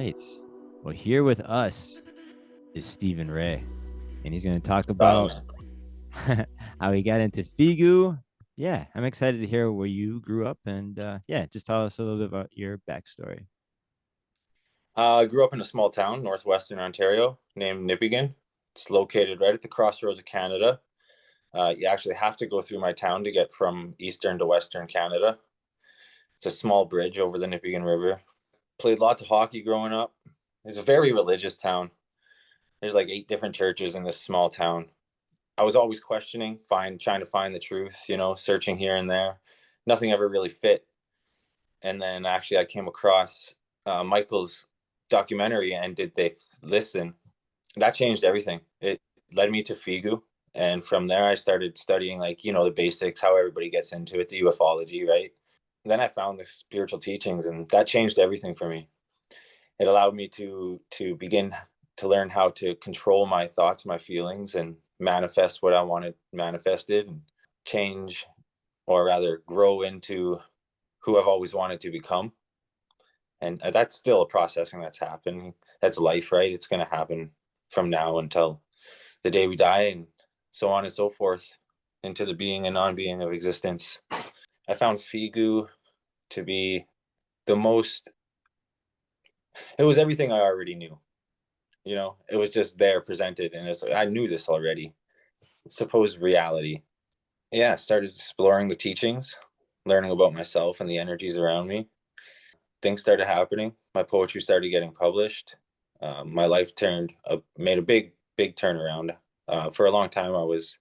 right. Well, here with us is Stephen Ray, and he's going to talk about Silence. how he got into Figu. Yeah, I'm excited to hear where you grew up, and yeah, just tell us a little bit about your backstory. I grew up in a small town, northwestern Ontario, named Nipigon. It's located right at the crossroads of Canada. You actually have to go through my town to get from eastern to western Canada. It's a small bridge over the Nipigon River. Played lots of hockey growing up. It's a very religious town. There's like 8 different churches in this small town. I was always questioning, trying to find the truth, searching here and there. Nothing ever really fit. And then actually I came across Michael's documentary and Did They Listen? That changed everything. It led me to Figu. And from there, I started studying, like, the basics, how everybody gets into it, the ufology, right? And then I found the spiritual teachings, and that changed everything for me. It allowed me to begin to learn how to control my thoughts, my feelings, and manifest what I wanted manifested, and change, or rather grow into who I've always wanted to become. And that's still a processing that's happening. That's life, right? It's going to happen from now until the day we die, and so on and so forth, into the being and non-being of existence. I found Figu to be the most, it was everything I already knew. It was just there presented, and I knew this already. Supposed reality. Yeah, I started exploring the teachings, learning about myself and the energies around me. Things started happening. My poetry started getting published. My life made a big turnaround. For a long time, I was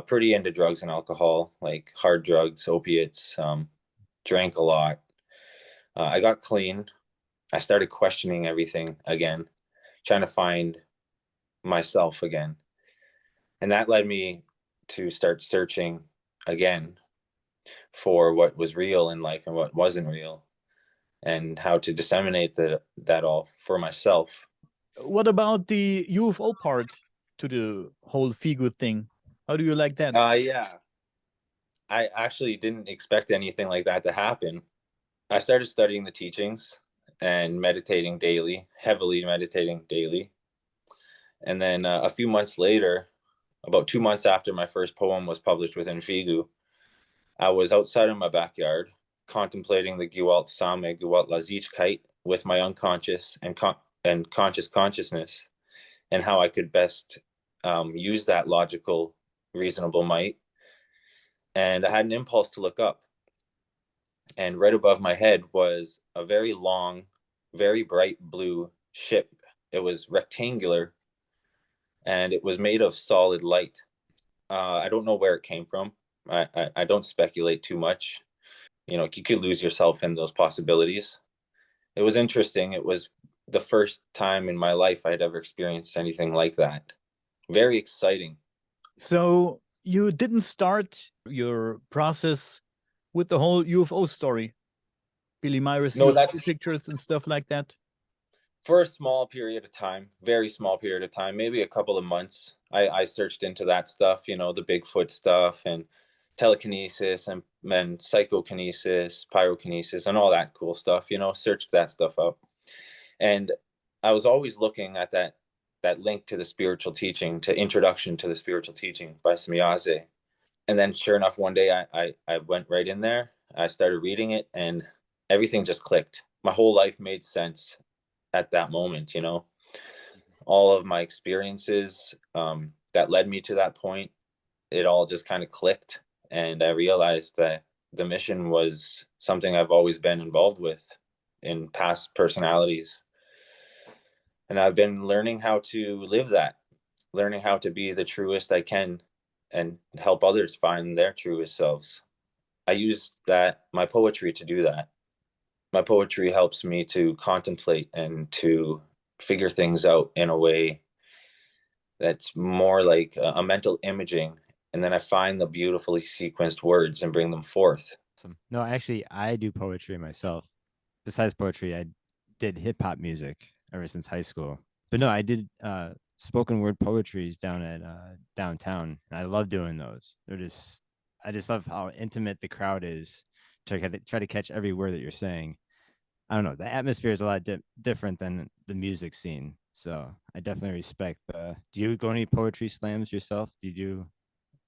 pretty into drugs and alcohol, like hard drugs, opiates. Drank a lot. I got clean. I started questioning everything again, trying to find myself again, and that led me to start searching again for what was real in life and what wasn't real, and how to disseminate that all for myself. What about the UFO part to the whole Figu thing? How do you like that? Yeah, I actually didn't expect anything like that to happen. I started studying the teachings and meditating daily, heavily meditating daily. And then a few months later, about 2 months after my first poem was published within Figu, I was outside of my backyard contemplating the Gewalt Same, Gewalt Lazijkeit with my unconscious and conscious consciousness, and how I could best use that logical, reasonable might. And I had an impulse to look up. And right above my head was a very long, very bright blue ship. It was rectangular, and it was made of solid light. I don't know where it came from. I don't speculate too much. You could lose yourself in those possibilities. It was interesting. It was the first time in my life I'd ever experienced anything like that. Very exciting. So you didn't start your process with the whole UFO story, Billy Myers No, UFO that's pictures and stuff like that. for a small period of time, very small period of time, maybe a couple of months. I searched into that stuff, the Bigfoot stuff and telekinesis and psychokinesis, pyrokinesis, and all that cool stuff, searched that stuff up. And I was always looking at that link to the spiritual teaching, to Introduction to the Spiritual Teaching by Smiaze. And then sure enough, one day I went right in there. I started reading it, and everything just clicked. My whole life made sense at that moment. All of my experiences that led me to that point, it all just kind of clicked. And I realized that the mission was something I've always been involved with in past personalities. And I've been learning how to live that, learning how to be the truest I can and help others find their truest selves. I use my poetry to do that. My poetry helps me to contemplate and to figure things out in a way that's more like a mental imaging. And then I find the beautifully sequenced words and bring them forth. Awesome. No, actually, I do poetry myself. Besides poetry, I did hip hop music ever since high school. But no, I did spoken word poetries down at downtown. And I love doing those. I just love how intimate the crowd is. Try to catch every word that you're saying. I don't know, the atmosphere is a lot different than the music scene. So I definitely respect the. Do you go any poetry slams yourself? Do you do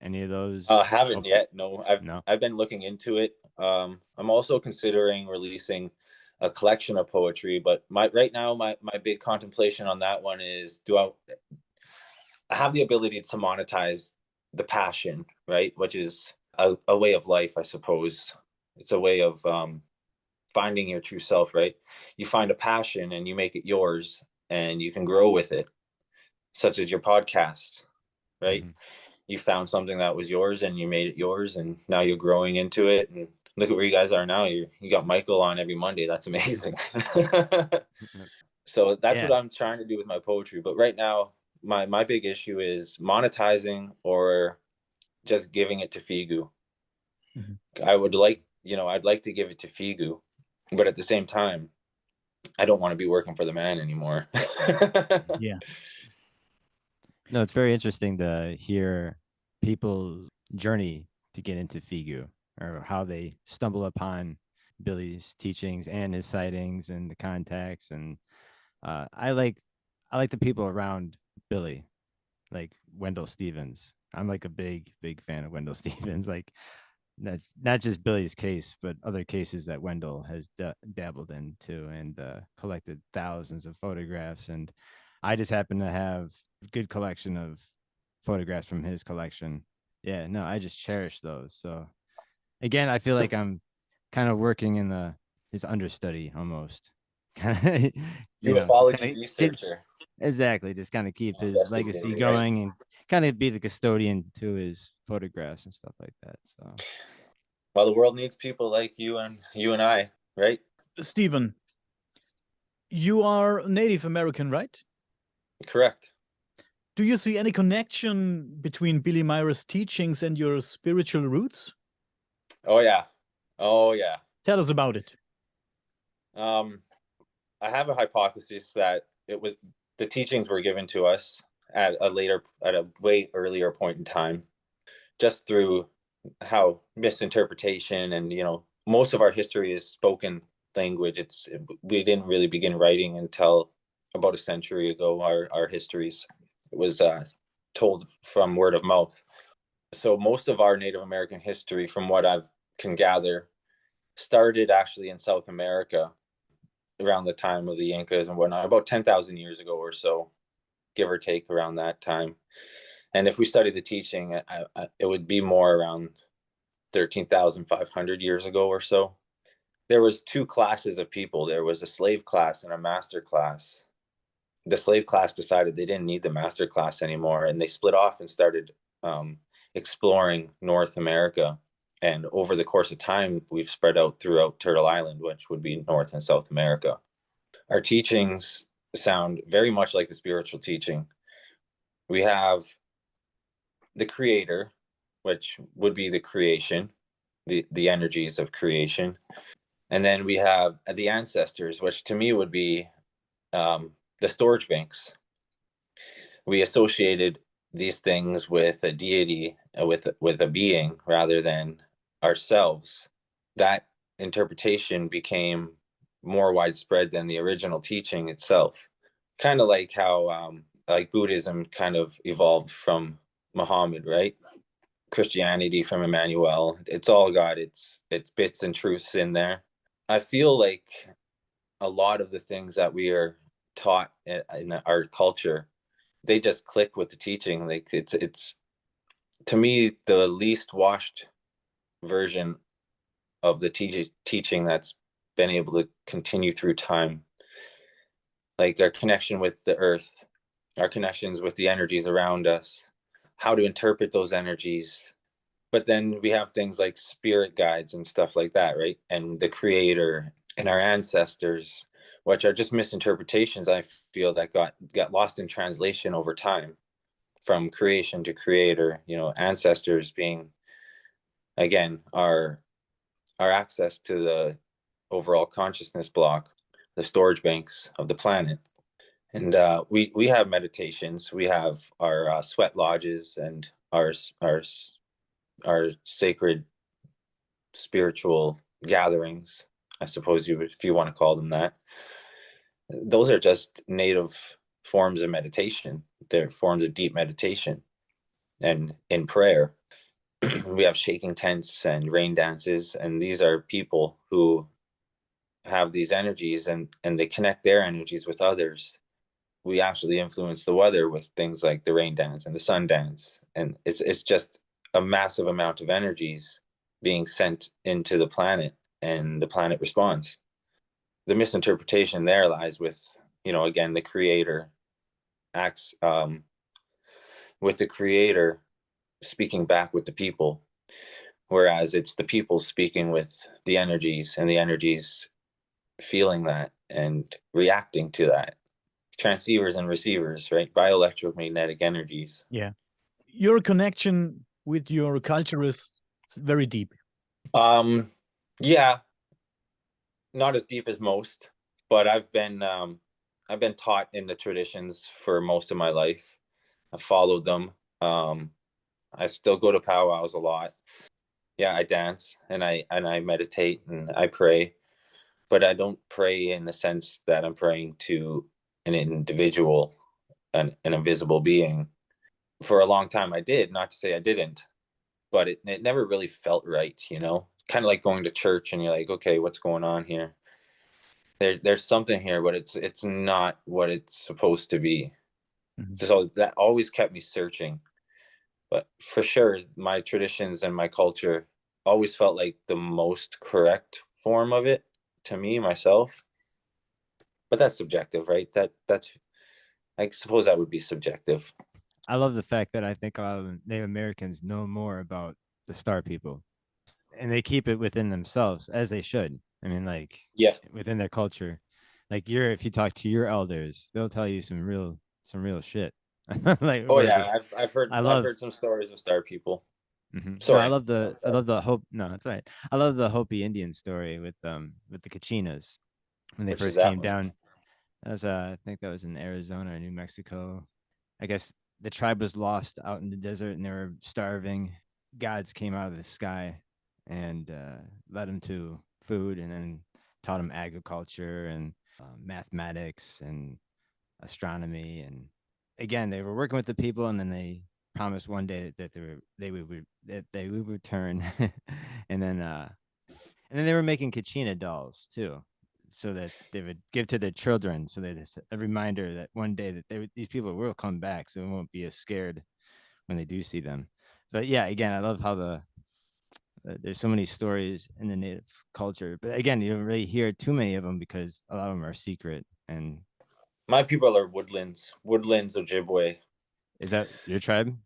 any of those? Haven't yet. No, No. I've been looking into it. I'm also considering releasing a collection of poetry, but right now my big contemplation on that one is, do I have the ability to monetize the passion, right? Which is a way of life, I suppose. It's a way of finding your true self, right? You find a passion and you make it yours, and you can grow with it, such as your podcast, right? Mm-hmm. You found something that was yours and you made it yours, and now you're growing into it. And look at where you guys are now. You got Michael on every Monday. That's amazing. So that's what Yeah. I'm trying to do with my poetry. But right now, my big issue is monetizing or just giving it to Figu. Mm-hmm. I would like, I'd like to give it to Figu, but at the same time, I don't want to be working for the man anymore. Yeah. No, it's very interesting to hear people's journey to get into Figu, or how they stumble upon Billy's teachings and his sightings and the contacts. And I like the people around Billy, like Wendell Stevens. I'm like a big fan of Wendell Stevens. Like not just Billy's case, but other cases that Wendell has dabbled into, and collected thousands of photographs. And I just happen to have a good collection of photographs from his collection. Yeah, no, I just cherish those. So again, I feel like I'm kind of working in the his understudy almost. Kind of, You just ufology kind of get researcher, exactly, just kind of keep his legacy investigator, right? going, and kind of be the custodian to his photographs and stuff like that. So Well, the world needs people like you and I, right? Stephen, you are Native American, right? Correct. Do you see any connection between Billy Myers' teachings and your spiritual roots? Oh yeah. Oh yeah. Tell us about it. Um, I have a hypothesis that it was the teachings were given to us at a way earlier point in time, just through how misinterpretation, and most of our history is spoken language. We didn't really begin writing until about a century ago. Our histories, it was told from word of mouth. So most of our Native American history, from what I can gather, started actually in South America around the time of the Incas and whatnot, about 10,000 years ago or so, give or take around that time. And if we study the teaching, it would be more around 13,500 years ago or so. There was two classes of people. There was a slave class and a master class. The slave class decided they didn't need the master class anymore, and they split off and started exploring North America. And over the course of time, we've spread out throughout Turtle Island, which would be North and South America. Our teachings sound very much like the spiritual teaching. We have the creator, which would be the creation, the energies of creation. And then we have the ancestors, which to me would be the storage banks. We associated these things with a deity, with a being rather than ourselves. That interpretation became more widespread than the original teaching itself. Kind of like how like Buddhism kind of evolved from Muhammad, right? Christianity from Emmanuel. It's all got its bits and truths in there. I feel like a lot of the things that we are taught in our culture, they just click with the teaching. Like it's to me the least washed version of the teaching that's been able to continue through time. Like our connection with the earth, our connections with the energies around us, how to interpret those energies. But then we have things like spirit guides and stuff like that, right? And the creator and our ancestors, which are just misinterpretations, I feel, that got lost in translation over time, from creation to creator. Ancestors being, again, our access to the overall consciousness block, the storage banks of the planet. And we have meditations. We have our sweat lodges and our sacred spiritual gatherings. I suppose if you want to call them that. Those are just native forms of meditation. They're forms of deep meditation and in prayer. We have shaking tents and rain dances, and these are people who have these energies, and they connect their energies with others. We actually influence the weather with things like the rain dance and the sun dance, and it's just a massive amount of energies being sent into the planet, and the planet responds. The misinterpretation there lies with, again, the creator acts with the creator speaking back with the people, whereas it's the people speaking with the energies, and the energies feeling that and reacting to that. Transceivers and receivers, right? Bioelectromagnetic energies. Yeah. Your connection with your culture is very deep. Yeah, not as deep as most, but I've been taught in the traditions for most of my life. I've followed them. I still go to powwows a lot. Yeah, I dance and I meditate and I pray, but I don't pray in the sense that I'm praying to an individual, an invisible being. For a long time I did, not to say I didn't, but it never really felt right, kind of like going to church and you're like, okay, what's going on here? There's something here, but it's not what it's supposed to be. Mhm. So that always kept me searching. But for sure, my traditions and my culture always felt like the most correct form of it to me, myself. But that's subjective, right? That's I suppose that would be subjective. I love the fact that I think a lot of Native Americans know more about the star people, and they keep it within themselves, as they should. I mean, like, Yeah. within their culture. Like, if you talk to your elders, they'll tell you some real shit. Like, Oh with yeah, this, I I've love. heard some stories of star people. No, I Sorry. love the Hope. No, that's right. I love the Hopi Indian story with the Kachinas when they Which is first that came one? down. That was I think that was in Arizona or New Mexico. I guess the tribe was lost out in the desert and they were starving. Gods came out of the sky and led them to food, and then taught them agriculture and mathematics and astronomy. And again, they were working with the people, and then they promised one day that they would return, and then they were making Kachina dolls too, so that they would give to their children, so that it's a reminder that one day that these people will come back, so they won't be as scared when they do see them. But yeah, again, I love how there's so many stories in the native culture, but again, you don't really hear too many of them because a lot of them are secret. And My people are woodlands Ojibwe. is that your tribe?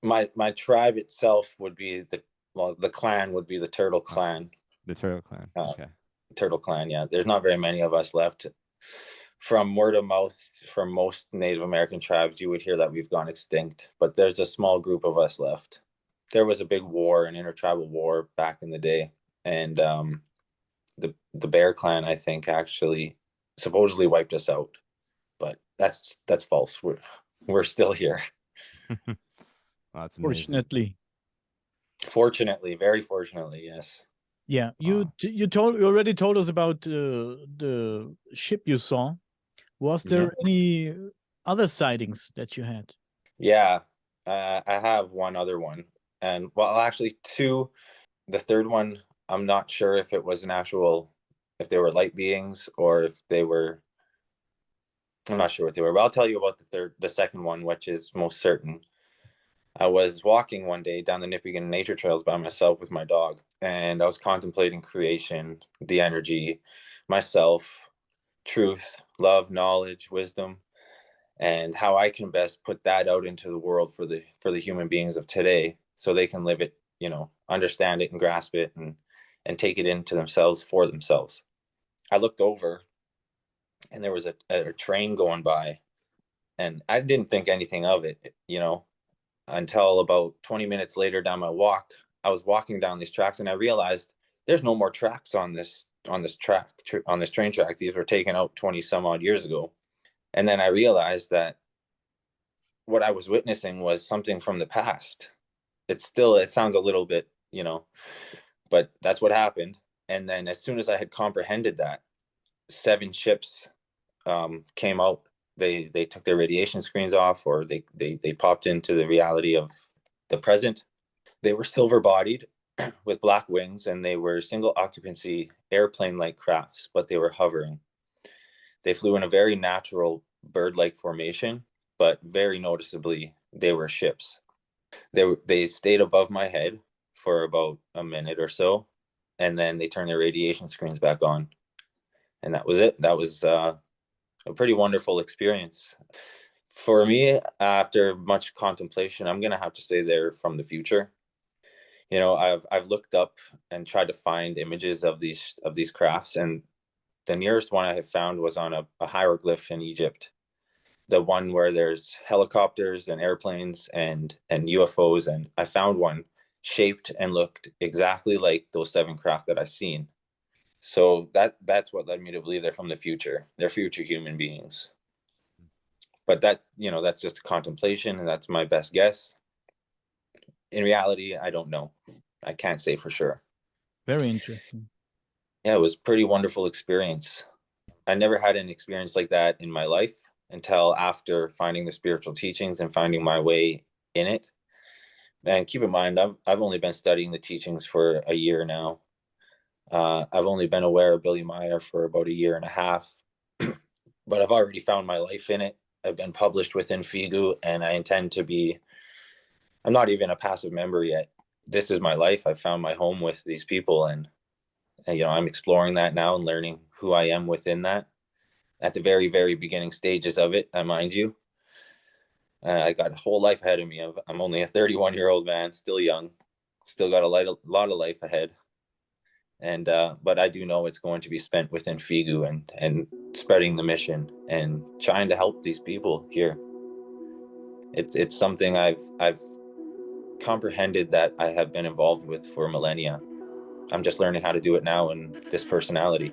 My tribe itself would be the clan would be the Turtle Oh, Clan. the Turtle Clan. Okay. Turtle Clan, yeah. There's not very many of us left. From word of mouth, from most Native American tribes, you would hear that we've gone extinct, but there's a small group of us left. There was a big war, an intertribal war back in the day, and the Bear Clan, I think, actually supposedly wiped us out, but that's false. We're still here. Well, that's amazing. Fortunately. Fortunately, very fortunately, yes. Yeah, Wow. you already told us about the ship you saw. Was Mhm. there any other sightings that you had? Yeah, I have one other one, and well, actually two. The third one, I'm not sure if it was if they were light beings or if they were. I'm not sure what they were, but I'll tell you about the second one, which is most certain. I was walking one day down the Nipigon nature trails by myself with my dog, and I was contemplating creation, the energy, myself, truth, love, knowledge, wisdom, and how I can best put that out into the world for the human beings of today, so they can live it, understand it and grasp it, and take it into themselves for themselves. I looked over, and there was a train going by, and I didn't think anything of it, until about 20 minutes later down my walk. I was walking down these tracks, and I realized there's no more tracks on this train track. These were taken out 20 some odd years ago. And then I realized that what I was witnessing was something from the past. It sounds a little bit, but that's what happened. And then as soon as I had comprehended that, 7 ships came out. They took their radiation screens off, or they popped into the reality of the present. They were silver bodied with black wings, and they were single occupancy airplane like crafts, but they were hovering. They flew in a very natural bird like formation, but very noticeably they were ships. They stayed above my head for about a minute or so, and then they turned their radiation screens back on, and that was it. That was a pretty wonderful experience for me. After much contemplation, I'm gonna have to say they're from the future. You know, I've looked up and tried to find images of these crafts, and the nearest one I have found was on a hieroglyph in Egypt. The one where there's helicopters and airplanes and UFOs, and I found one shaped and looked exactly like those 7 craft that I've seen. So that's what led me to believe they're from the future. They're future human beings. But that, you know, that's just a contemplation, and that's my best guess. In reality, I don't know. I can't say for sure. Very interesting. Yeah, it was a pretty wonderful experience. I never had an experience like that in my life until after finding the spiritual teachings and finding my way in it. And keep in mind, I've only been studying the teachings for a year now. I've only been aware of Billy Meyer for about a year and a half, but I've already found my life in it. I've been published within FIGU, and I intend to be. I'm not even a passive member yet. This is my life. I've found my home with these people, and you know, I'm exploring that now and learning who I am within that. At the very, very beginning stages of it, I mind you. I got a whole life ahead of me. I'm only a 31-year-old man, still young, still got a lot of life ahead. And but I do know it's going to be spent within FIGU and spreading the mission and trying to help these people here. It's something I've comprehended that I have been involved with for millennia. I'm just learning how to do it now in this personality.